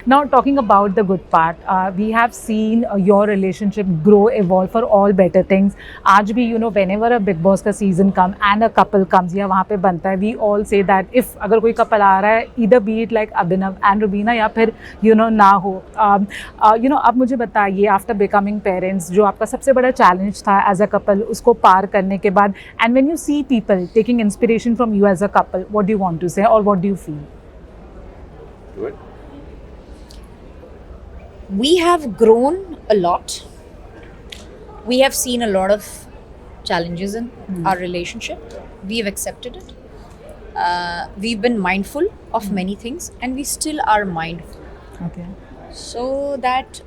Now, talking about the good part, we have seen your relationship grow, evolve for all better things. आज भी, whenever a Big Boss का season come and a couple comes या वहाँ पे बनता है, we all say that if अगर कोई couple आ रहा है, either be it like Abhinav and Rubina या फिर ना हो. अब मुझे बताइए, after becoming parents, जो आपका सबसे बड़ा challenge था as a couple, उसको पार करने के बाद, and when you see people taking inspiration from you as a couple, what do you want to say or what do you feel? Good. We have grown a lot. We have seen a lot of challenges in our relationship. We've accepted it. We've been mindful of many things, and we still are mindful. Okay. So that,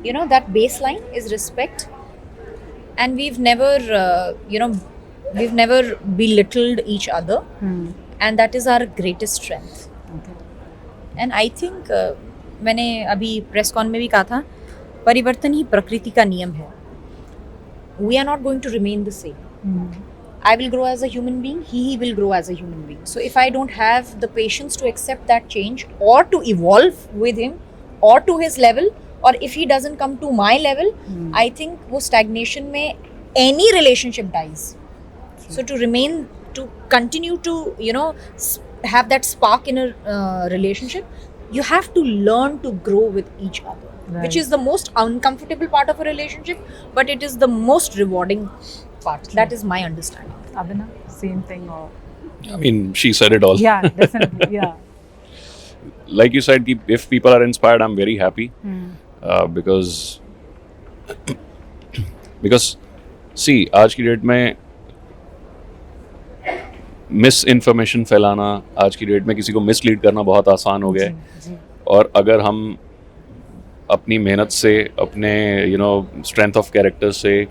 that baseline is respect, and we've never, we've never belittled each other, and that is our greatest strength. Okay. And I think मैंने अभी press cone में भी कहा था, परिवर्तन ही प्रकृति का नियम है. We are not going to remain the same. I will grow as a human being, he will grow as a human being. So if I don't have the patience to accept that change or to evolve with him or to his level, or if he doesn't come to my level, I think वो stagnation में any relationship dies. So to remain, to continue to, have that spark in a relationship, you have to learn to grow with each other, which is the most uncomfortable part of a relationship, but it is the most rewarding part. That is my understanding. Abhinav, same thing or? I mean, she said it all. Yeah, definitely. Yeah. Like you said, if people are inspired, I'm very happy. Because see, आज की date में miss information फैलाना, आज की date में किसी को mislead करना बहुत आसान हो गया है. और अगर हम अपनी मेहनत से, अपने स्ट्रेंथ ऑफ कैरेक्टर से,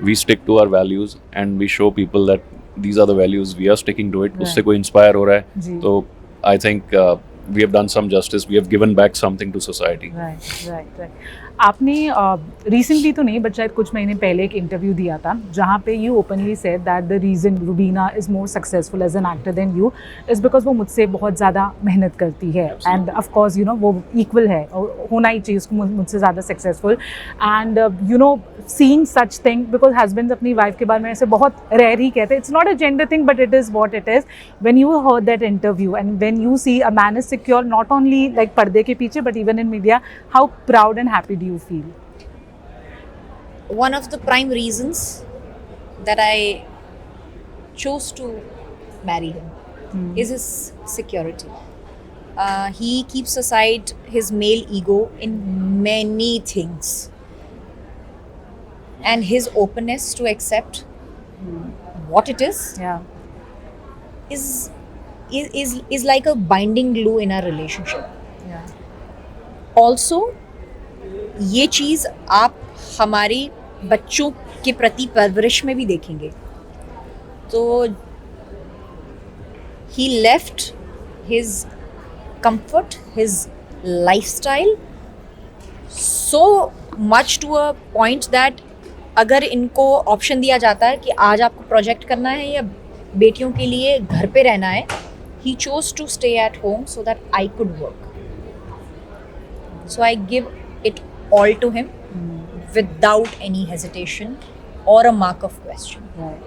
we stick to our values and we show people that these are the values, we are sticking to it, उससे कोई इंस्पायर हो रहा है, तो I think we have done some justice, we have given back something to society. Right. आपने recently तो नहीं, but शायद कुछ महीने पहले एक इंटरव्यू दिया था जहाँ पे you openly said that the reason Rubina is more successful as an actor than you is because वो मुझसे बहुत ज़्यादा मेहनत करती है, एंड ऑफ कोर्स वो इक्वल है, होना ही चाहिए उसको मुझसे ज़्यादा successful. And seeing such thing, because husband अपनी वाइफ के बारे में ऐसे बहुत रेयर ही कहते हैं. It's not a gender thing, but it is what it is. When you heard that interview and when you see a man is secure not only like पर्दे के पीछे but even in media, how proud and happy do you feel? One of the prime reasons that I chose to marry him is his security. He keeps aside his male ego in many things, and his openness to accept what it is is like a binding glue in our relationship. Also, ये चीज़ आप हमारे बच्चों के प्रति परवरिश में भी देखेंगे. तो he left his comfort, his lifestyle so much to a point that अगर इनको ऑप्शन दिया जाता है कि आज आपको प्रोजेक्ट करना है या बेटियों के लिए घर पे रहना है, he chose to stay at home so that I could work. So I give it all to him without any hesitation or a mark of question. Right.